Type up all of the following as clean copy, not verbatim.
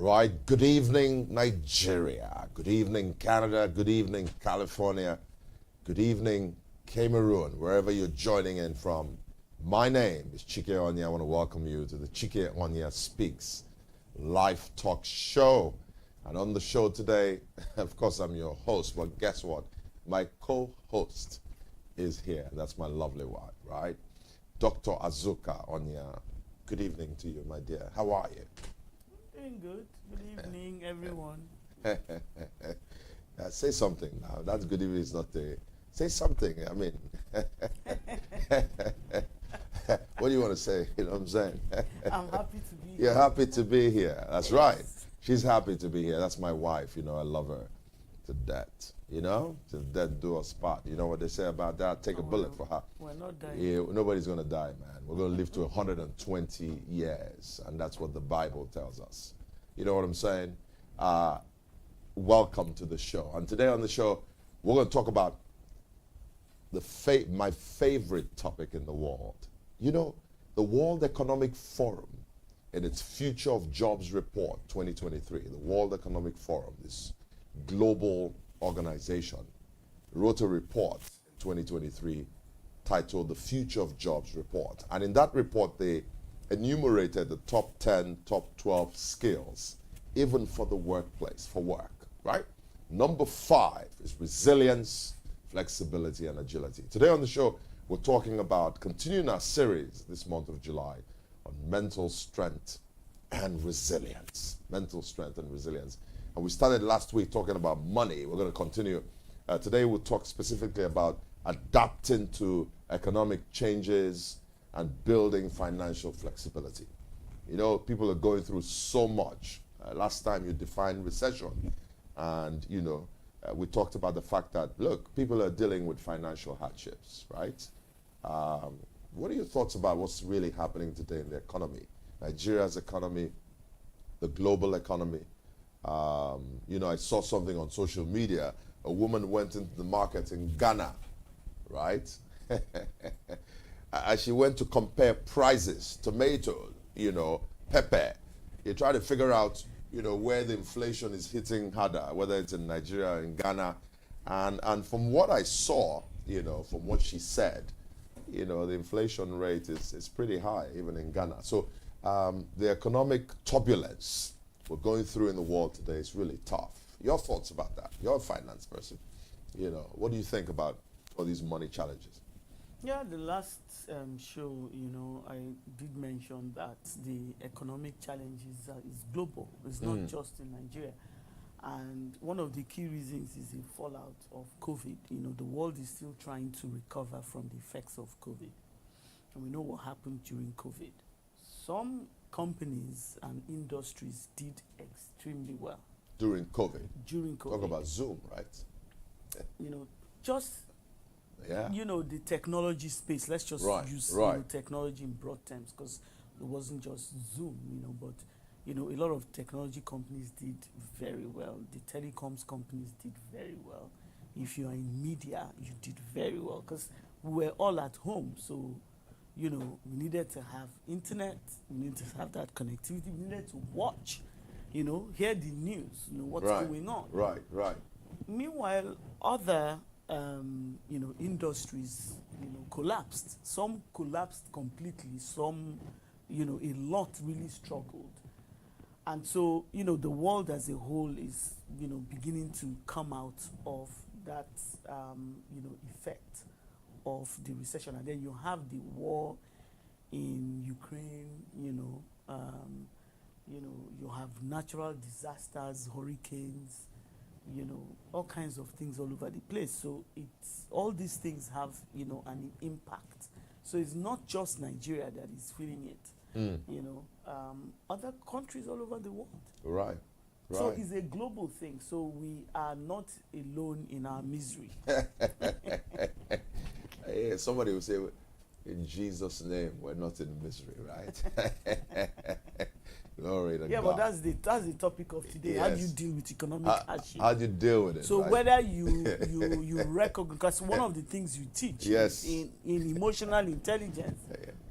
Right. Good evening, Nigeria. Good evening, Canada. Good evening, California. Good evening, Cameroon, wherever you're joining in from. My name is Chike Onyia. I want to welcome you to the Chike Onyia Speaks live talk show. And on the show today, of course, I'm your host, but guess what? My co-host is here. That's my lovely wife, right? Dr. Azuka Onyia. Good evening to you, my dear. How are you? Doing good. Good evening, everyone. Say something now. That's good evening is not a... Say something. I mean... What do you want to say? You know what I'm saying? I'm happy to be here. You're happy to be here. That's Yes. right. She's happy to be here. That's my wife. You know, I love her to death. You know? To death do us part. You know what they say about that? Take a bullet for her. We're not dying. Yeah, nobody's going to die, man. We're going to live to 120 years, and that's what the Bible tells us. You know what I'm saying? Welcome to the show. And today on the show, we're going to talk about my favorite topic in the world. You know, the World Economic Forum, in its Future of Jobs Report 2023, the World Economic Forum, this global organization, wrote a report in 2023 titled the Future of Jobs Report. And in that report, they enumerated the top 10, top 12 skills, even for the workplace, for work, right? Number 5 is resilience, flexibility, and agility. Today on the show, we're talking about continuing our series this month of July on mental strength and resilience. Mental strength and resilience. And we started last week talking about money. We're going to continue. Today we'll talk specifically about adapting to economic changes and building financial flexibility. You know, people are going through so much. Last time you defined recession, and you know, we talked about the fact that, look, people are dealing with financial hardships, right? What are your thoughts about what's really happening today in the economy? Nigeria's economy, the global economy. You know, I saw something on social media. A woman went into the market in Ghana, right? As she went to compare prices, tomatoes, you know, pepper. You try to figure out, you know, where the inflation is hitting harder, whether it's in Nigeria or in Ghana. And from what I saw, you know, from what she said, you know, the inflation rate is pretty high, even in Ghana. So the economic turbulence we're going through in the world today is really tough. Your thoughts about that? You're a finance person. You know, what do you think about all these money challenges? Yeah, the last show, you know, I did mention that the economic challenges is global. It's not just in Nigeria. And one of the key reasons is the fallout of COVID. You know, the world is still trying to recover from the effects of COVID. And we know what happened during COVID. Some companies and industries did extremely well. During COVID? During COVID. Talk about Zoom, right? You know, just, Yeah. you know, the technology space. Let's just use you know, technology in broad terms, because it wasn't just Zoom, you know, but, you know, a lot of technology companies did very well. The telecoms companies did very well. If you are in media, you did very well, because we were all at home. So, you know, we needed to have internet, we needed to have that connectivity, we needed to watch, you know, hear the news, you know, what's going on. Right. Meanwhile, other, you know, industries, you know, collapsed. Some collapsed completely. Some, you know, a lot really struggled. And so, you know, the world as a whole is, you know, beginning to come out of that, you know, effect of the recession. And then you have the war in Ukraine, you know, you have natural disasters, hurricanes, you know, all kinds of things all over the place. So it's all these things have, you know, an impact. So it's not just Nigeria that is feeling it. You know, other countries all over the world. Right. So it's a global thing. So we are not alone in our misery. Yeah, somebody will say, in Jesus' name, we're not in misery, right? Glory to Yeah, God. but that's the topic of today. Yes. How do you deal with economic hardship? How do you deal with it? So right? whether you recognize, because one of the things you teach Yes. in emotional intelligence,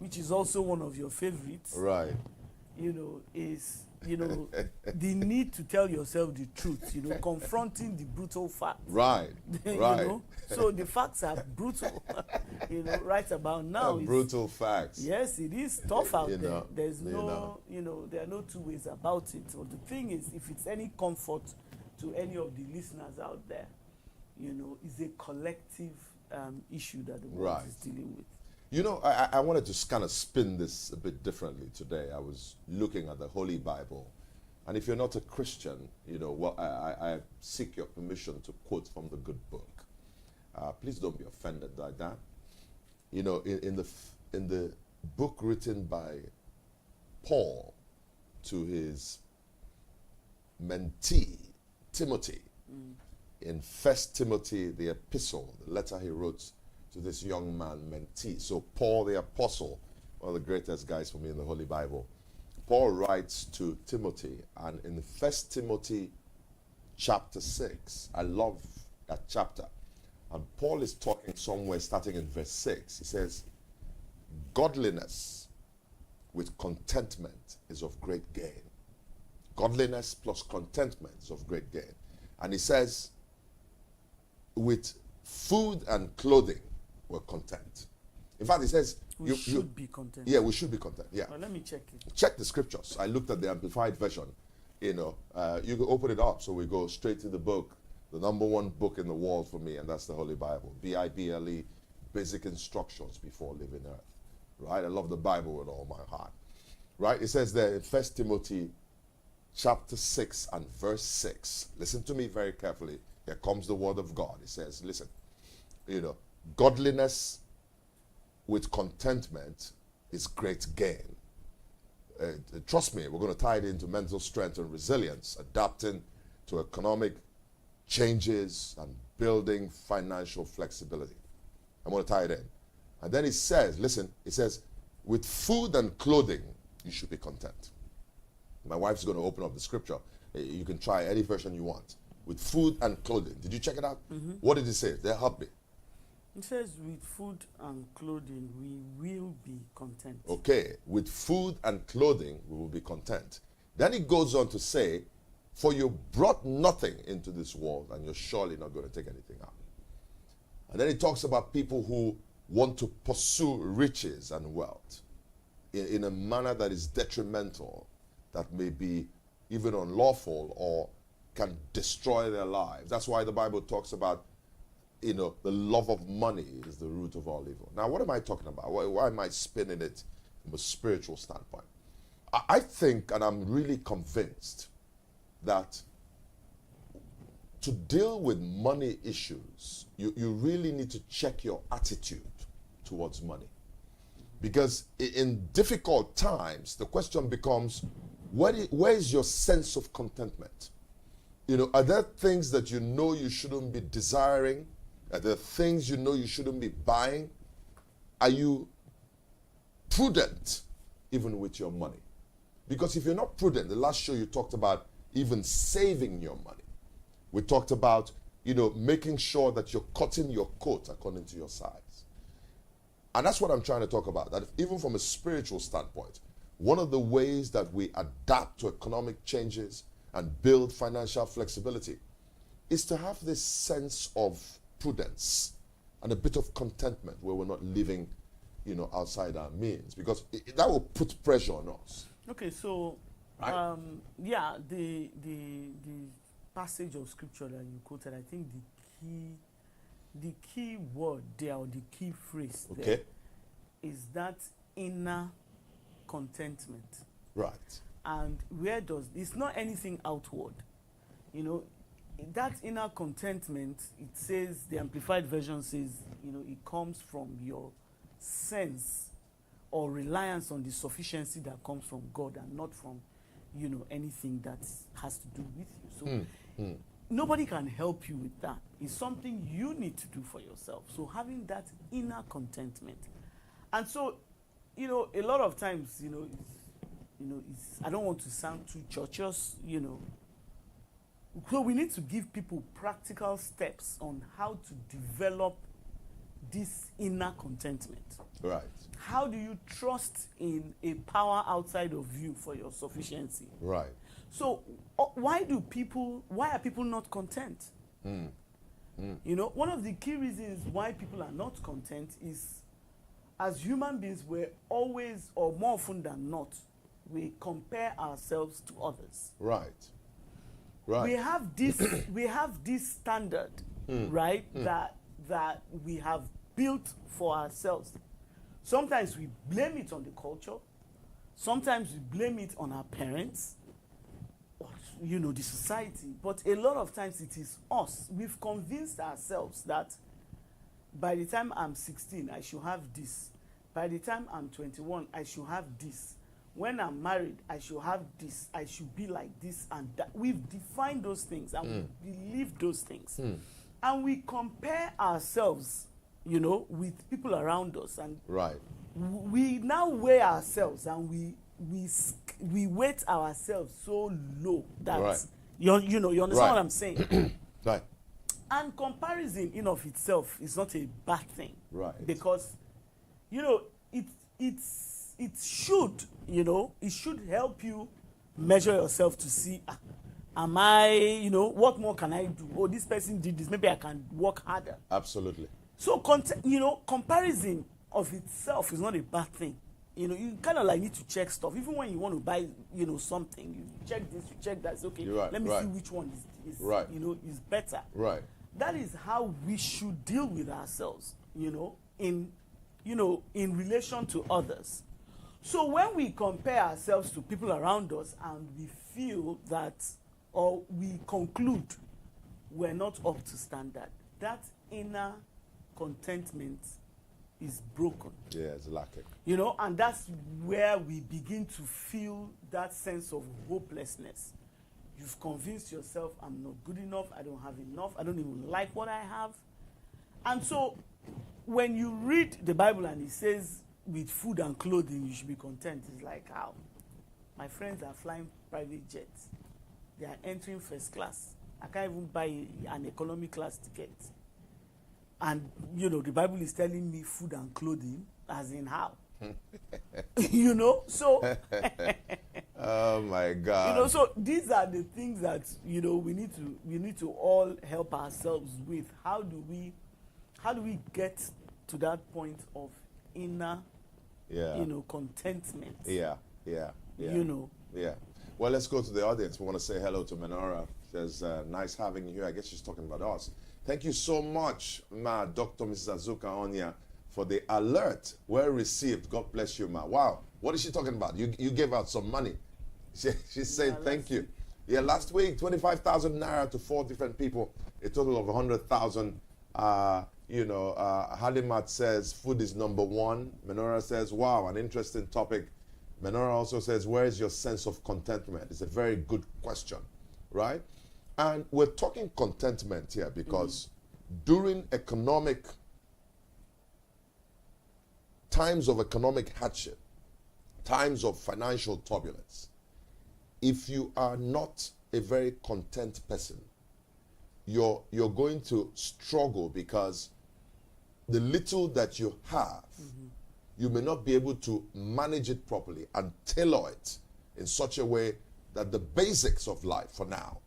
which is also one of your favorites, Right. you know, is you know, the need to tell yourself the truth, you know, confronting the brutal facts. Right, you right. know? So the facts are brutal, you know, right about now. Brutal facts. Yes, it is tough out there. There's you know, there are no two ways about it. So the thing is, if it's any comfort to any of the listeners out there, you know, it's a collective issue that the world is dealing with. You know, I wanted to kind of spin this a bit differently today. I was looking at the Holy Bible. And if you're not a Christian, you know, well, I seek your permission to quote from the good book. Please don't be offended by that. You know, in the book written by Paul to his mentee, Timothy, in 1 Timothy, the epistle, the letter he wrote to this young man, mentee. So Paul the apostle, one of the greatest guys for me in the Holy Bible, Paul writes to Timothy, and in 1 Timothy chapter 6, I love that chapter, and Paul is talking somewhere starting in verse 6. He says, godliness with contentment is of great gain. Godliness plus contentment is of great gain. And he says, with food and clothing, we're content. In fact, he says, we should be content. Yeah, we should be content. Yeah. Well, let me check it. Check the scriptures. I looked at the Amplified Version. You know, you can open it up, so we go straight to the book, the number one book in the world for me, and that's the Holy Bible. Bible, basic instructions before leaving earth. Right? I love the Bible with all my heart. Right? It says there in 1 Timothy chapter 6 and verse 6. Listen to me very carefully. Here comes the word of God. It says, listen, you know, godliness with contentment is great gain. Trust me, we're going to tie it into mental strength and resilience, adapting to economic changes and building financial flexibility. I'm going to tie it in. And then it says, listen, it says, with food and clothing, you should be content. My wife's going to open up the scripture. You can try any version you want. With food and clothing. Did you check it out? Mm-hmm. What did it say? They help me. It says, with food and clothing, we will be content. Okay. With food and clothing, we will be content. Then it goes on to say, for you brought nothing into this world, and you're surely not going to take anything out. And then it talks about people who want to pursue riches and wealth in a manner that is detrimental, that may be even unlawful or can destroy their lives. That's why the Bible talks about, you know, the love of money is the root of all evil. Now, what am I talking about? Why am I spinning it from a spiritual standpoint? I think, and I'm really convinced, that to deal with money issues, you really need to check your attitude towards money. Because in difficult times, the question becomes, where is your sense of contentment? You know, are there things that you know you shouldn't be desiring? Are there things you know you shouldn't be buying? Are you prudent even with your money? Because if you're not prudent, the last show you talked about even saving your money. We talked about, you know, making sure that you're cutting your coat according to your size. And that's what I'm trying to talk about, that even from a spiritual standpoint, one of the ways that we adapt to economic changes and build financial flexibility is to have this sense of prudence and a bit of contentment where we're not living, you know, outside our means, because that will put pressure on us. Okay, so right? Yeah, the passage of scripture that you quoted, I think the key word there, or the key phrase there, is that inner contentment. Right. And it's not anything outward. You know, that inner contentment, it says, the Amplified Version says, you know, it comes from your sense or reliance on the sufficiency that comes from God, and not from, you know, anything that has to do with you. So nobody can help you with that. It's something you need to do for yourself. So having that inner contentment. And so, you know, a lot of times, you know, I don't want to sound too churchish, you know. So we need to give people practical steps on how to develop this inner contentment? Right. How do you trust in a power outside of you for your sufficiency? Right. So why are people not content? You know, one of the key reasons why people are not content is, as human beings, we're always, or more often than not, we compare ourselves to others. Right. Right. We have this standard, right, that we have built for ourselves. Sometimes we blame it on the culture. Sometimes we blame it on our parents, or, you know, the society. But a lot of times it is us. We've convinced ourselves that by the time I'm 16, I should have this. By the time I'm 21, I should have this. When I'm married, I should have this. I should be like this and that. We've defined those things and we believe those things. And we compare ourselves, you know, with people around us. And right. We now weigh ourselves and we weight ourselves so low that right. you understand right. what I'm saying? Right. And comparison in of itself is not a bad thing. Right. Because, you know, it should, you know, it should help you measure yourself to see, am I, you know, what more can I do? Oh, this person did this, maybe I can work harder. Absolutely. So, you know, comparison of itself is not a bad thing. You know, you kind of like need to check stuff. Even when you want to buy, you know, something, you check this, you check that. It's okay, right, let me right. see which one is right. you know, is better. Right. That is how we should deal with ourselves, you know, in relation to others. So when we compare ourselves to people around us and we feel that, or we conclude we're not up to standard, that inner contentment is broken. Yeah, it's lacking. You know, and that's where we begin to feel that sense of hopelessness. You've convinced yourself, I'm not good enough, I don't have enough, I don't even like what I have. And so when you read the Bible and it says with food and clothing you should be content, it's like, how? My friends are flying private jets. They are entering first class. I can't even buy an economy class ticket. And, you know, the Bible is telling me food and clothing, as in how? You know, so... Oh, my God. You know, so these are the things that, you know, we need to all help ourselves with. How do we get to that point of inner, you know, contentment? Yeah. You know. Yeah. Well, let's go to the audience. We want to say hello to Menora. Says, nice having you here. I guess she's talking about us. Thank you so much, Ma, Dr. Mrs. Azuka Onyia, for the alert. Well received. God bless you, Ma. Wow. What is she talking about? You gave out some money. She's saying thank you. Yeah, last week, 25,000 naira to 4 different people, a total of 100,000. Halimat says food is number 1. Menora says, wow, an interesting topic. Menora also says, where is your sense of contentment? It's a very good question, right? And we're talking contentment here because during times of economic hardship, times of financial turbulence, if you are not a very content person, you're going to struggle because the little that you have, you may not be able to manage it properly and tailor it in such a way that the basics of life for now,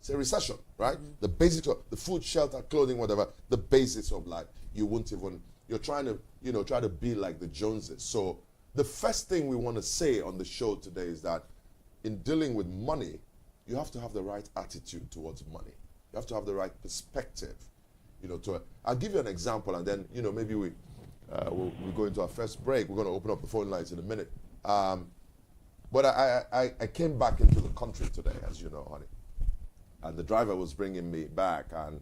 it's a recession, right? The basics of the food, shelter, clothing, whatever, the basics of life, you're trying to be like the Joneses. So the first thing we want to say on the show today is that in dealing with money, you have to have the right attitude towards money. You have to have the right perspective. I'll give you an example, and then maybe we'll go into our first break. We're going to open up the phone lines in a minute. But I came back into the country today, as you know, honey, and the driver was bringing me back, and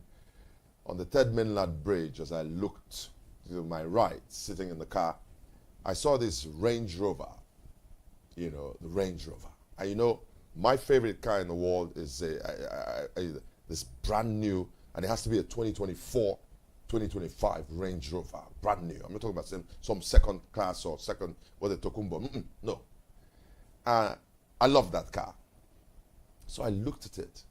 on the Third Mainland Bridge, as I looked to my right, sitting in the car, I saw this Range Rover. The Range Rover. And my favorite car in the world is this brand new, and it has to be a 2024, 2025 Range Rover, brand new. I'm not talking about some second class or Tokumbo. No. I love that car. So I looked at it,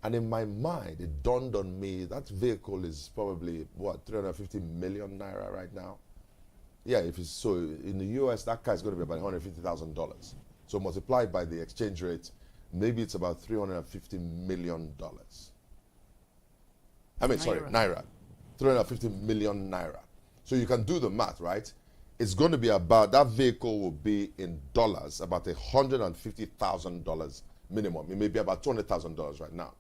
And in my mind, it dawned on me that vehicle is probably, what, 350 million naira right now? Yeah, if it's so, in the US, that car is going to be about $150,000. So multiplied by the exchange rate, maybe it's about $350 million. I mean, sorry, naira. 350 million naira. So you can do the math, right? It's going to be about, that vehicle will be in dollars, about $150,000 minimum. It may be about $200,000 right now.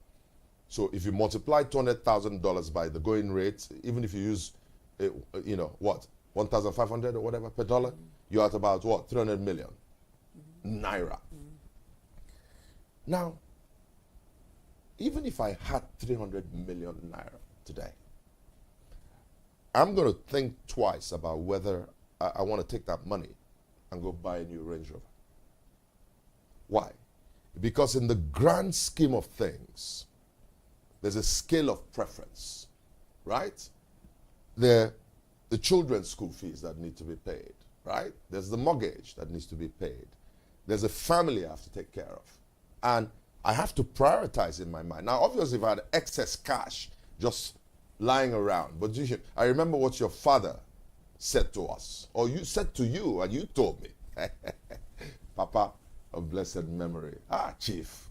So if you multiply $200,000 by the going rate, even if you use, you know, what, 1,500 or whatever per dollar, you're at about what, 300 million naira. Now, even if I had 300 million naira today, I'm going to think twice about whether I want to take that money and go buy a new Range Rover. Why? Because in the grand scheme of things, there's a scale of preference, right? The children's school fees that need to be paid, right? There's the mortgage that needs to be paid. There's a family I have to take care of. And I have to prioritize in my mind. Now, obviously, if I had excess cash just lying around, but I remember what your father said to us, or you said to you, and you told me, Papa of blessed memory, Chief,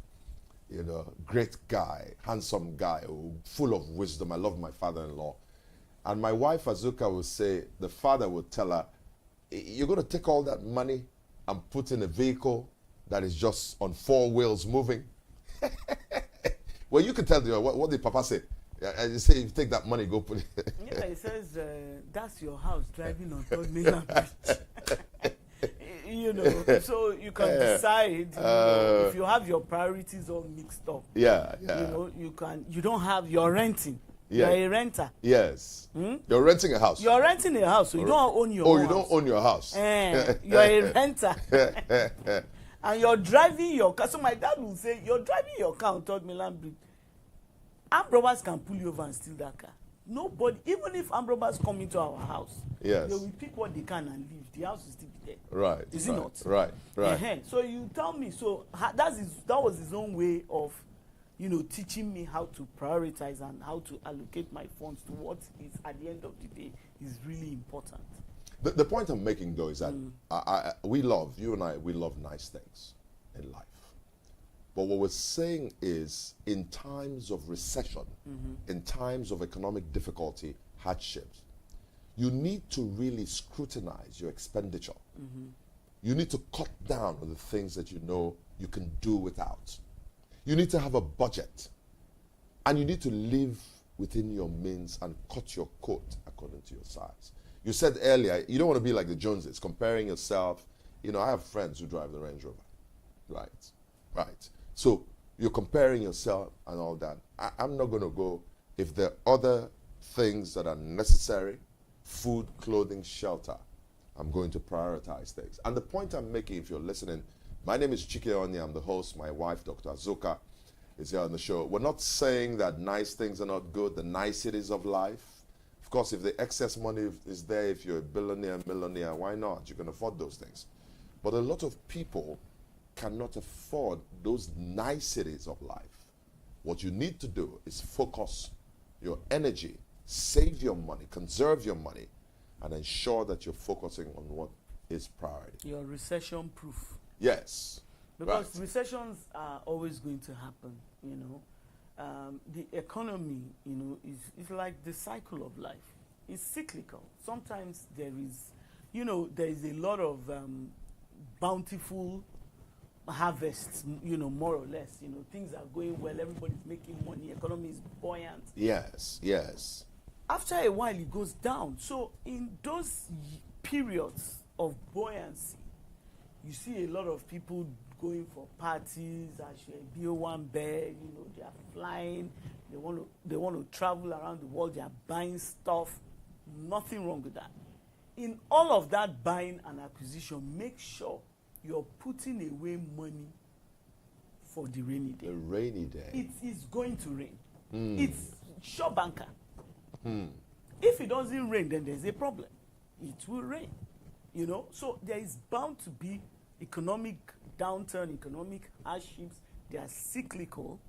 you know, great guy, handsome guy, full of wisdom. I love my father-in-law. And my wife, Azuka, would say, the father would tell her, you're going to take all that money and put in a vehicle that is just on 4 wheels moving? Well, you can tell them, what did Papa say? You say, you take that money, go put it. Yeah, he says, that's your house driving on Third Mainland Bridge. You know, so you can decide, you know, if you have your priorities all mixed up. Yeah. You know, you don't have, you're renting. Yeah. You're a renter. Yes. You're renting a house. You're renting a house, so you don't own your own house. Oh, you don't own your house. You're a renter. And you're driving your car. So my dad will say, you're driving your car on Third Mainland Bridge. Armed robbers can pull you over and steal that car. Nobody, even if armed robbers come into our house, yes, they will pick what they can and leave. The house will still be there. Right. Is it not? Right. So you tell me, so that was his own way of, you know, teaching me how to prioritize and how to allocate my funds to what is, at the end of the day, is really important. The point I'm making, though, is that you and I, we love nice things in life. But what we're saying is, in times of recession, in times of economic difficulty, hardships, you need to really scrutinize your expenditure. You need to cut down on the things that you know you can do without. You need to have a budget. And you need to live within your means and cut your coat according to your size. You said earlier, you don't want to be like the Joneses, comparing yourself. You know, I have friends who drive the Range Rover. Right. So you're comparing yourself and all that. I'm not going to go. If there are other things that are necessary, food, clothing, shelter, I'm going to prioritize things. And the point I'm making, if you're listening, my name is Chike Onyia. I'm the host. My wife, Dr. Azuka, is here on the show. We're not saying that nice things are not good, the niceties of life. Of course, if the excess money is there, if you're a billionaire, millionaire, why not? You can afford those things. But a lot of people cannot afford those niceties of life. What you need to do is focus your energy, save your money, conserve your money, and ensure that you're focusing on what is priority. You're recession proof. Yes. Because recessions are always going to happen, you know. The economy, you know, is like the cycle of life. It's cyclical. Sometimes there is, you know, there is a lot of bountiful harvests, you know, more or less. You know, things are going well, everybody's making money, economy is buoyant. Yes. After a while, it goes down. So in those periods of buoyancy, you see a lot of people going for parties, one bed, you know, they are flying, they want to travel around the world, they are buying stuff. Nothing wrong with that. In all of that buying and acquisition, make sure you're putting away money for the rainy day. The rainy day. It is going to rain. It's sure banker. If it doesn't rain, then there's a problem. It will rain. You know, so there is bound to be economic downturn, economic hardships. They are cyclical.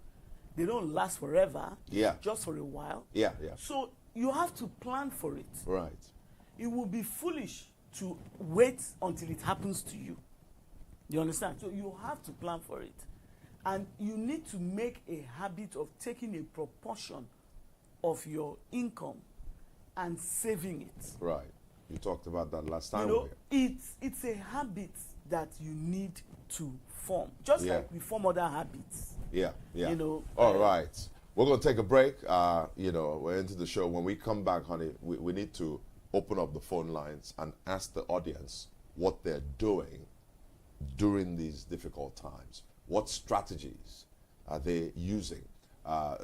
They don't last forever. Yeah. Just for a while. Yeah, yeah. So you have to plan for it. Right. It would be foolish to wait until it happens to you. You understand? So you have to plan for it. And you need to make a habit of taking a proportion of your income and saving it. Right. You talked about that last time. You know, it's a habit that you need to form. Just like we form other habits. Yeah, yeah. You know. All right. We're going to take a break. You know, we're into the show. When we come back, honey, we need to open up the phone lines and ask the audience what they're doing during these difficult times. What strategies are they using?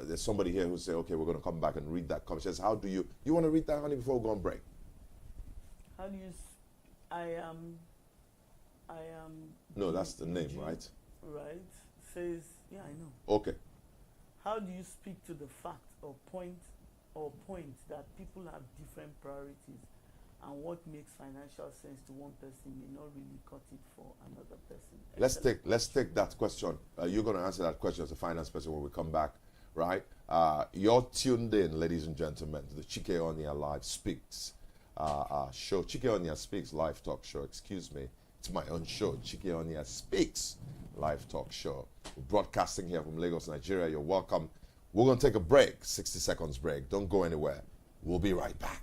There's somebody here who say, okay, we're going to come back and read that comment. Says, how do you want to read that, honey, before we go on break? How do you, I am. No, that's the name, right? Right. Says, yeah, I know. Okay. How do you speak to the fact or point that people have different priorities, and what makes financial sense to one person may not really cut it for another person? Let's take that question. You're going to answer that question as a finance person when we come back, right? You're tuned in, ladies and gentlemen, to the Chike Onyia Live Speaks show. Chike Onyia Speaks live talk show. Excuse me, it's my own show. Chike Onyia Speaks live talk show. We're broadcasting here from Lagos, Nigeria. You're welcome. We're going to take a break, 60 seconds break. Don't go anywhere. We'll be right back.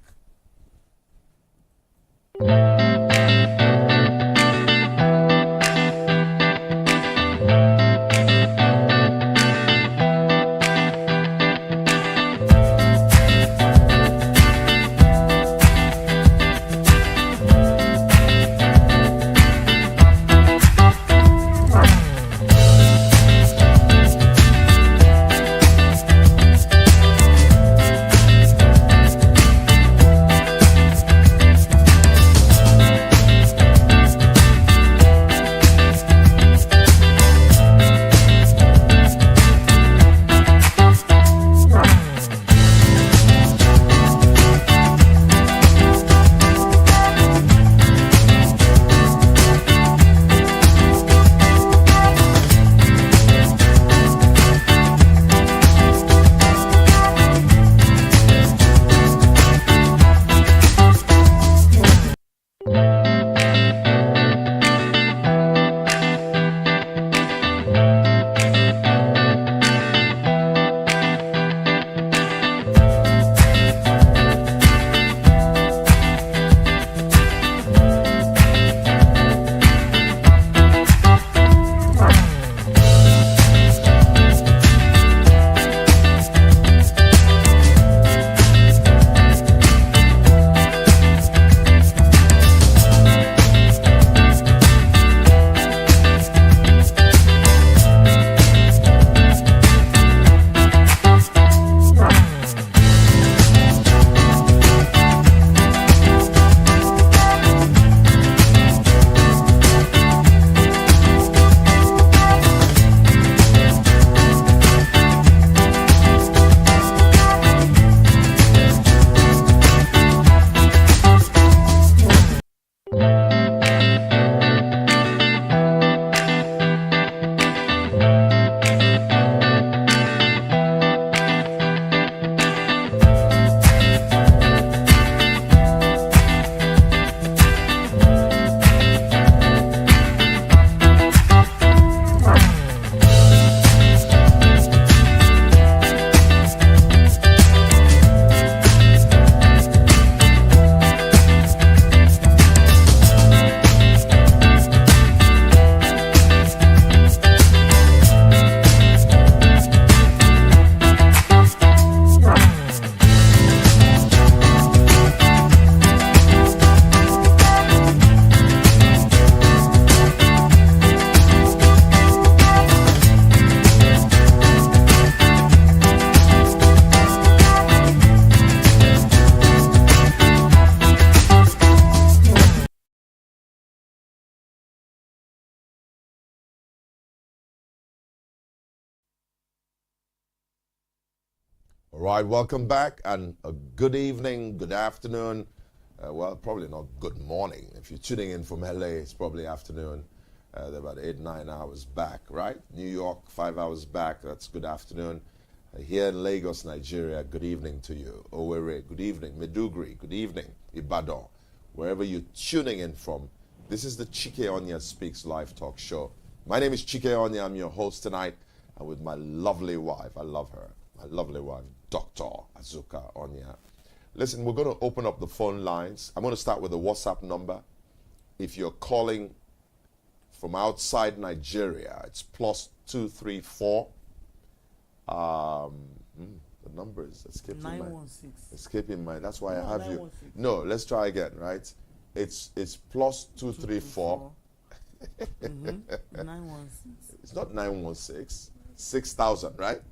All right, welcome back, and a good evening, good afternoon. Well, probably not good morning. If you're tuning in from LA, it's probably afternoon. They're about 8-9 hours back, right? New York, 5 hours back. That's good afternoon. Here in Lagos, Nigeria, good evening to you. Owerri, good evening. Meduguri, good evening. Ibadan, wherever you're tuning in from. This is the Chike Onyia Speaks live talk show. My name is Chike Onyia. I'm your host tonight. And with my lovely wife, I love her, my lovely wife, Dr. Azuka Onyia. Listen, we're going to open up the phone lines. I'm going to start with the WhatsApp number. If you're calling from outside Nigeria, it's +234. The number is escaping 916. Escaping my. That's why I have 916. You. No, let's try again. Right? It's +234. 916. It's not 916. 6,000, right?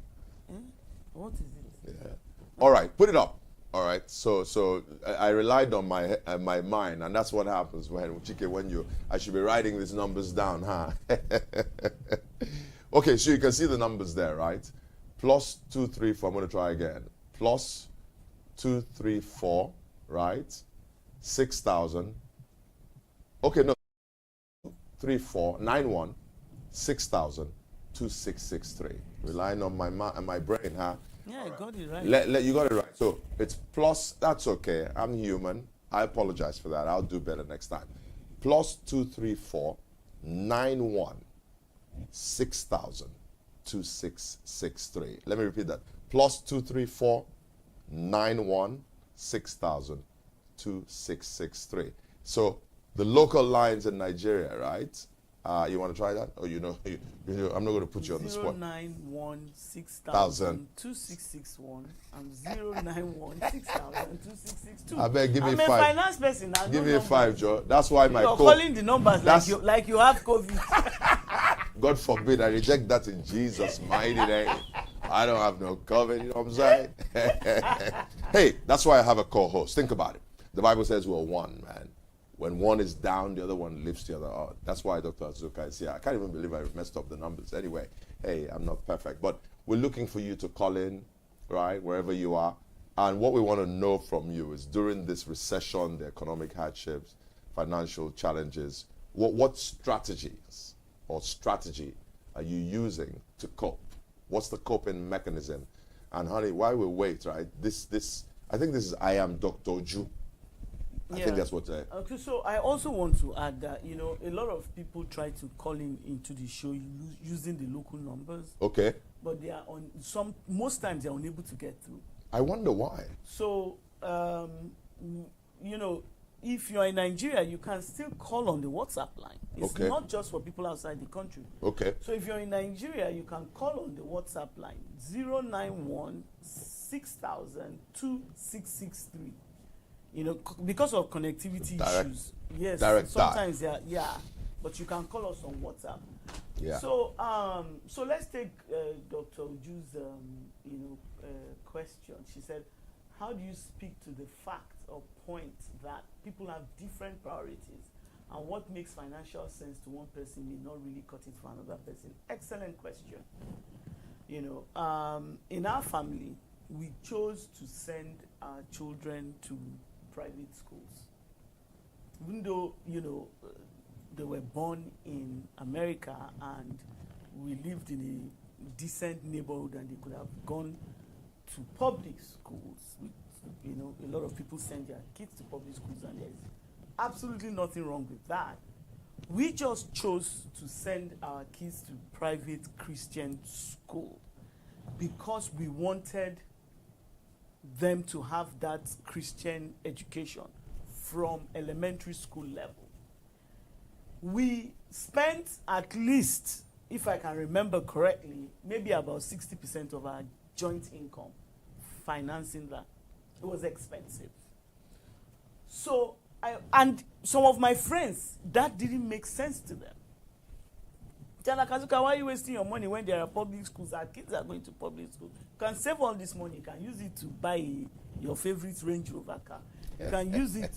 What is it? Yeah. All right, put it up. All right. So I relied on my mind, and that's what happens when I should be writing these numbers down, huh? Okay, so you can see the numbers there, right? +234. I'm going to try again. +234, right? 6,000. Okay, no. 3491 6,000 2663. Relying on my brain, huh? Yeah, I got it right. You got it right. So it's plus. That's okay. I'm human. I apologize for that. I'll do better next time. +234 91 6,000 2663. Let me repeat that. +234 91 6,000 2663. So the local lines in Nigeria, right? You want to try that? Or I'm not going to put you on the spot. 091 6,000 2661 and 091 6,000 2662. I beg, give me I'm 5. I'm a finance person. Give me 5, Joe. That's why my You're calling the numbers like you have COVID. God forbid, I reject that in Jesus' mighty name. I don't have no COVID, you know what I'm saying? Hey, that's why I have a co-host. Think about it. The Bible says we're one, man. When one is down, the other one lifts the other up. That's why Dr. Azuka is here. I can't even believe I messed up the numbers. Anyway, hey, I'm not perfect. But we're looking for you to call in, right, wherever you are. And what we want to know from you is during this recession, the economic hardships, financial challenges, what strategies or strategy are you using to cope? What's the coping mechanism? And honey, while we wait, right, I think this is I am Dr. Ju. I think that's what okay, so I also want to add that, a lot of people try to call into the show using the local numbers. Okay. But they are most times they're unable to get through. I wonder why. So, if you're in Nigeria, you can still call on the WhatsApp line. It's not just for people outside the country. Okay. So if you're in Nigeria, you can call on the WhatsApp line 091 6,000 2663. Because of connectivity issues. Yes. Sometimes but you can call us on WhatsApp. Yeah. So let's take Dr. Uju's question. She said, how do you speak to the fact or point that people have different priorities, and what makes financial sense to one person may not really cut it for another person? Excellent question. In our family, we chose to send our children to private schools. Even though, they were born in America and we lived in a decent neighborhood and they could have gone to public schools. A lot of people send their kids to public schools and there's absolutely nothing wrong with that. We just chose to send our kids to private Christian school because we wanted them to have that Christian education from elementary school level. We spent at least, if I can remember correctly, maybe about 60% of our joint income financing that. It was expensive. So, and some of my friends, that didn't make sense to them. Jana Kazuka, why are you wasting your money when there are public schools? Our kids are going to public school. You can save all this money. You can use it to buy your favorite Range Rover car. You can use it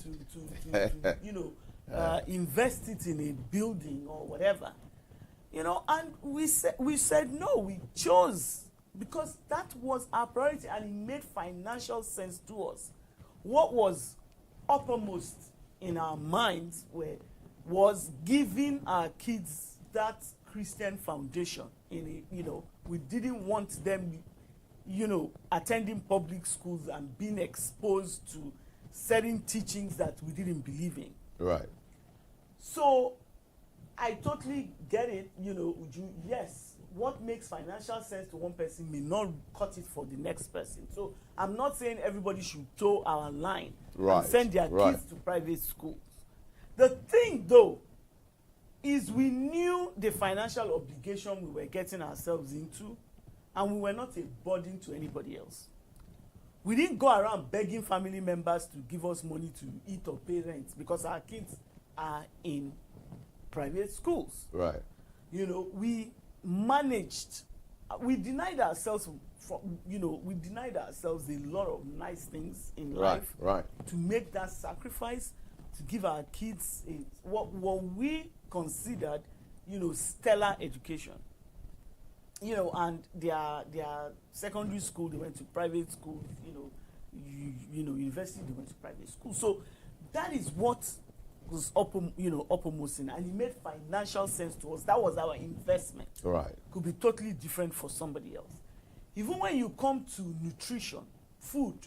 to invest it in a building or whatever. And we said no. We chose because that was our priority and it made financial sense to us. What was uppermost in our minds was giving our kids that Christian foundation. We didn't want them attending public schools and being exposed to certain teachings that we didn't believe in. Right. So I totally get it, Uju. Yes, what makes financial sense to one person may not cut it for the next person. So I'm not saying everybody should toe our line and send their kids to private schools. The thing, though, is we knew the financial obligation we were getting ourselves into, and we were not a burden to anybody else. We didn't go around begging family members to give us money to eat or pay rent because our kids are in private schools. Right. We managed, we denied ourselves we denied ourselves a lot of nice things in life to make that sacrifice, to give our kids what we considered, stellar education. And their secondary school, they went to private schools, university, they went to private school. So that is what was uppermost in, and it made financial sense to us. That was our investment. Right. Could be totally different for somebody else. Even when you come to nutrition, food,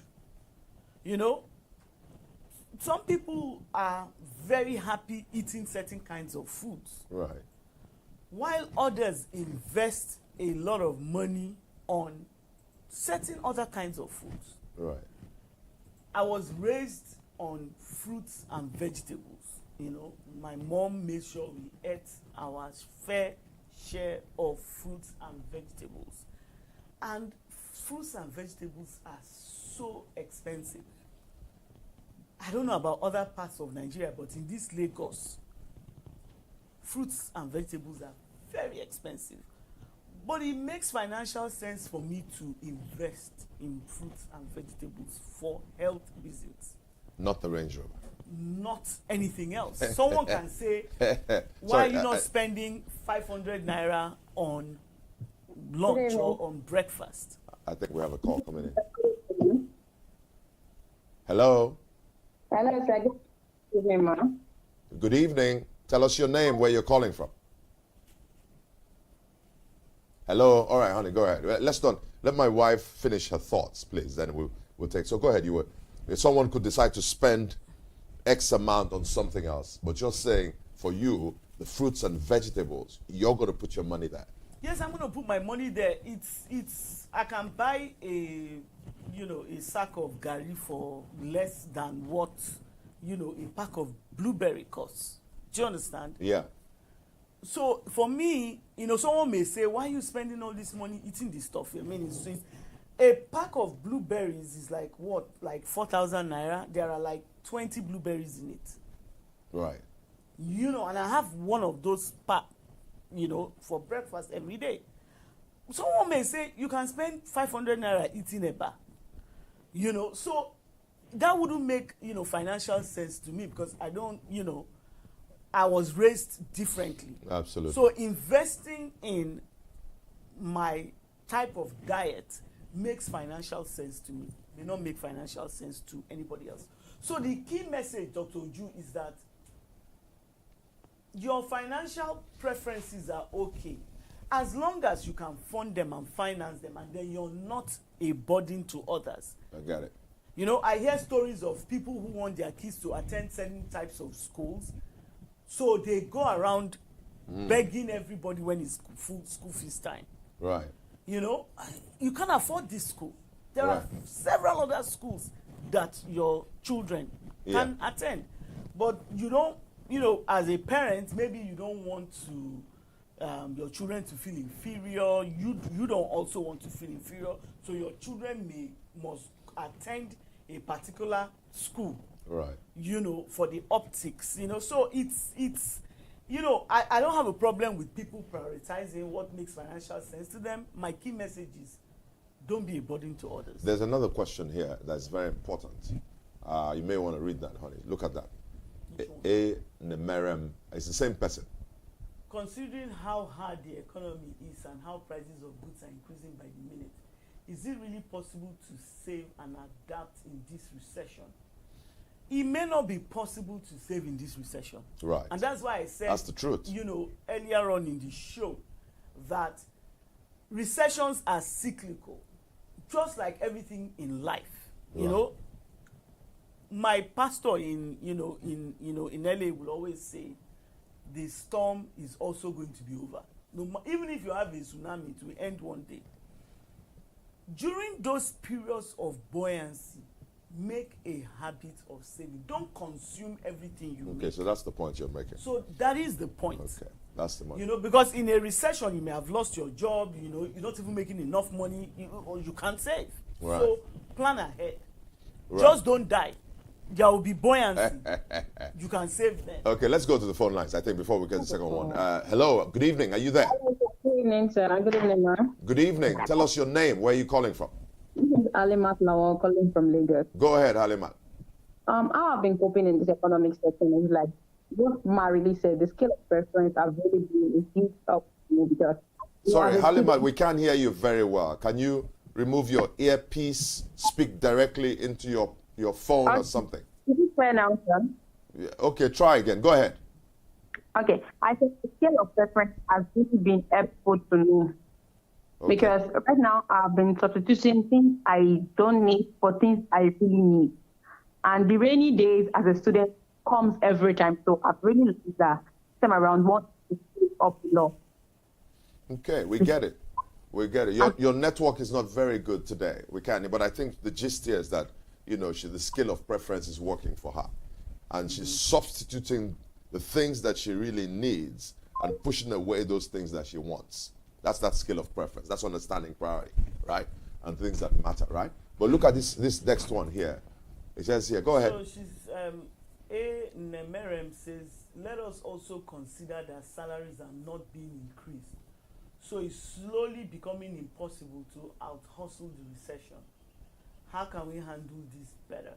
some people are very happy eating certain kinds of foods. Right. While others invest a lot of money on certain other kinds of foods. Right. I was raised on fruits and vegetables. My mom made sure we ate our fair share of fruits and vegetables. And fruits and vegetables are so expensive. I don't know about other parts of Nigeria, but in this Lagos, fruits and vegetables are very expensive. But it makes financial sense for me to invest in fruits and vegetables for health reasons. Not the Range Rover. Not anything else. Someone can say, why are you not spending 500 naira on lunch or on breakfast? I think we have a call coming in. Hello. Hello, sir. Good evening, ma'am. Good evening. Tell us your name, where you're calling from. Hello. All right, honey, go ahead. Let my wife finish her thoughts, please. Then we'll take. So go ahead. If someone could decide to spend X amount on something else, but you're saying for you, the fruits and vegetables, you're going to put your money there. Yes, I'm going to put my money there. It's I can buy a sack of gari for less than what a pack of blueberry costs. Do you understand? Yeah. So for me, someone may say, why are you spending all this money eating this stuff? I mean, it's a pack of blueberries is like what? Like 4,000 naira. There are like 20 blueberries in it. Right. And I have one of those pack, for breakfast every day. Someone may say you can spend 500 naira eating a bar. So that wouldn't make, financial sense to me because I don't, I was raised differently. Absolutely. So investing in my type of diet makes financial sense to me. May not make financial sense to anybody else. So the key message, Dr. Uju, is that your financial preferences are okay as long as you can fund them and finance them, and then you're not a burden to others. I got it. I hear stories of people who want their kids to attend certain types of schools, so they go around begging everybody when it's school fees time. Right. You can't afford this school. There are several other schools that your children can attend, but you don't. As a parent, maybe you don't want to your children to feel inferior. You don't also want to feel inferior, so your children must attend a particular school. Right. For the optics. So it's I don't have a problem with people prioritizing what makes financial sense to them. My key message is don't be a burden to others. There's another question here that's very important. You may want to read that, honey. Look at that. A Nemerem. It's the same person. Considering how hard the economy is and how prices of goods are increasing by the minute, is it really possible to save and adapt in this recession? It may not be possible to save in this recession. Right. And that's why I said, that's the truth. Earlier on in the show, that recessions are cyclical, just like everything in life, you know, my pastor in LA will always say, the storm is also going to be over. No, even if you have a tsunami, it will end one day. During those periods of buoyancy, make a habit of saving. Don't consume everything you make. Okay, so that's the point you're making. So that is the point. Okay, that's the point. You know, because in a recession, you may have lost your job, you know, you're not even making enough money, or you can't save. Right. So plan ahead. Right. Just don't die. There will be buoyancy. You can save them. Okay, let's go to the phone lines, I think, before we get the second one. Hello, good evening. Are you there? Good evening, sir. Good evening, ma'am. Good evening. Tell us your name. Where are you calling from? This is Alimat Lawal calling from Lagos. Go ahead, Halimat. How I've been coping in this economic setting is like what Ma really said, the scale of preference have really been a huge help to me because... Sorry, Halimat, we can't hear you very well. Can you remove your earpiece, speak directly into your phone or something? Is it fair now, sir? Yeah, okay, try again. Go ahead. Okay, I think the scale of preference has really been helpful to me. Okay. Because right now I've been substituting things I don't need for things I really need. And the rainy days as a student comes every time. So I've really learned that time around what to keep up below. Okay, we get it. We get it. Your network is not very good today. We can't, but I think the gist here is that, you know, the scale of preference is working for her. And she's substituting the things that she really needs and pushing away those things that she wants. That's that scale of preference. That's understanding priority, right? And things that matter, right? But look at this next one here. It says here, go ahead. So she's, A. Nemerem says, let us also consider that salaries are not being increased. So it's slowly becoming impossible to out-hustle the recession. How can we handle this better?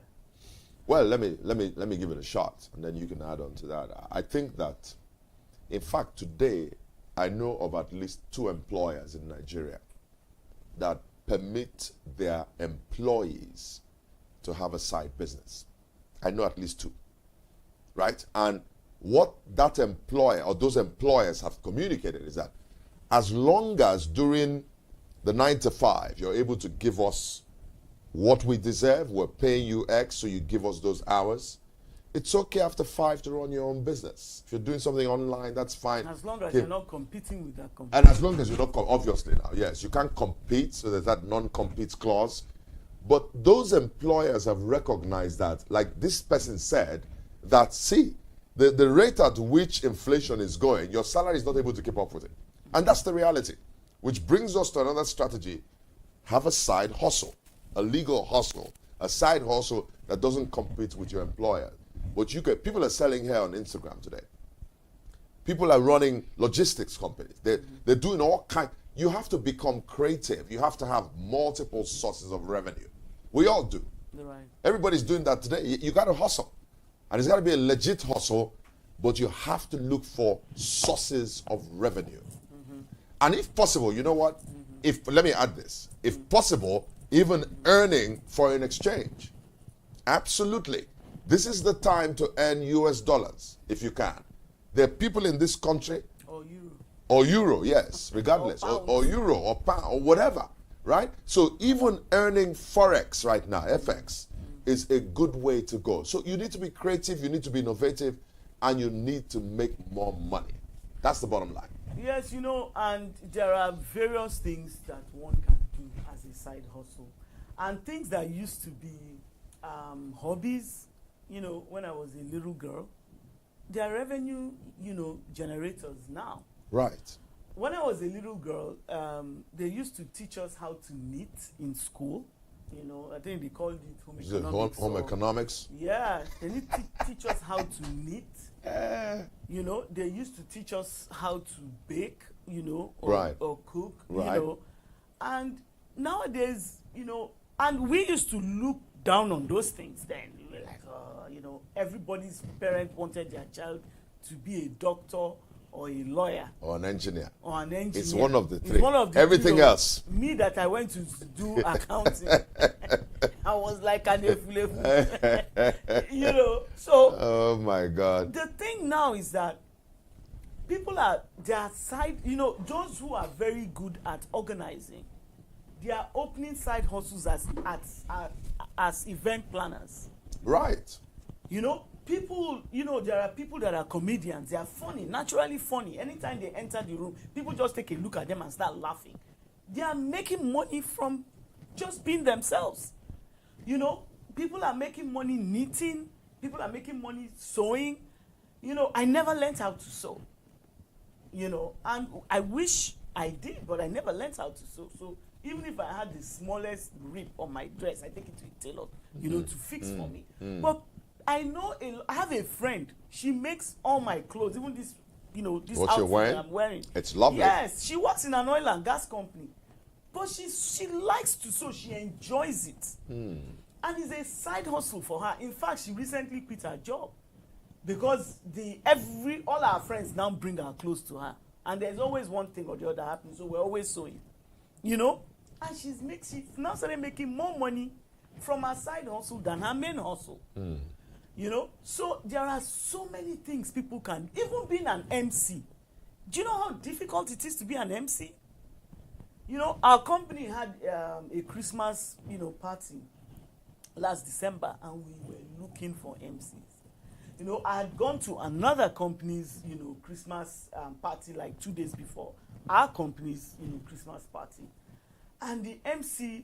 Well, let me give it a shot, and then you can add on to that. I think that, in fact, today, I know of at least 2 employers in Nigeria that permit their employees to have a side business. I know at least 2, right? And what that employer or those employers have communicated is that as long as during the 9 to 5, you're able to give us what we deserve, we're paying you X, so you give us those hours. It's okay after 5 to run your own business. If you're doing something online, that's fine. As long as you're not competing with that company. And as long as you're not, obviously now, yes, you can't compete, so there's that non-compete clause. But those employers have recognized that, like this person said, that see, the rate at which inflation is going, your salary is not able to keep up with it. And that's the reality. Which brings us to another strategy. Have a side hustle, a legal hustle, a side hustle that doesn't compete with your employer. But people are selling here on Instagram today. People are running logistics companies. They're doing all kinds. You have to become creative. You have to have multiple sources of revenue. We all do. Right. Everybody's doing that today. You got to hustle. And it's got to be a legit hustle, but you have to look for sources of revenue. And if possible, you know what? Let me add this. If possible, even earning foreign exchange. Absolutely. This is the time to earn US dollars, if you can. There are people in this country. Or euro. Or euro, yes, regardless. Or euro, or pound, or whatever, right? So even earning Forex right now, FX, is a good way to go. So you need to be creative, you need to be innovative, and you need to make more money. That's the bottom line. Yes, you know, and there are various things that one can do as a side hustle. And things that used to be hobbies, you know, when I was a little girl, they are revenue, you know, generators now. Right. When I was a little girl, they used to teach us how to knit in school. You know, I think they called it home economics. Home economics? Yeah, they need to teach us how to knit. You know, they used to teach us how to bake, you know, or cook, you know. And nowadays, you know, and we used to look down on those things then. We were like, you know, everybody's parent wanted their child to be a doctor or a lawyer. Or an engineer. Or an engineer. It's one of the 3. It's one of the Everything else. Me that I went to do accounting. I was like an efulefu. You know, so. Oh my God. The thing now is that people are, their side, you know, those who are very good at organizing, they are opening side hustles as event planners. Right. You know, people, you know, there are people that are comedians. They are funny, naturally funny. Anytime they enter the room, people just take a look at them and start laughing. They are making money from just being themselves. You know, people are making money knitting. People are making money sewing. You know, I never learned how to sew. You know, and I wish I did, but I never learned how to sew. So even if I had the smallest rip on my dress, I take it to a tailor, you know, to fix for me. But I know, I have a friend, she makes all my clothes, even this, you know, this outfit that I'm wearing. It's lovely. Yes, she works in an oil and gas company. But she likes to sew, she enjoys it. And it's a side hustle for her. In fact, she recently quit her job because all our friends now bring her clothes to her. And there's always one thing or the other happening, so we're always sewing. You know? And she's now started making more money from her side hustle than her main hustle. You know? So there are so many things people can, even being an MC. Do you know how difficult it is to be an MC? You know, our company had a Christmas, you know, party last December, and we were looking for MCs. You know, I had gone to another company's, you know, Christmas party like 2 days before. Our company's, you know, Christmas party. And the MC,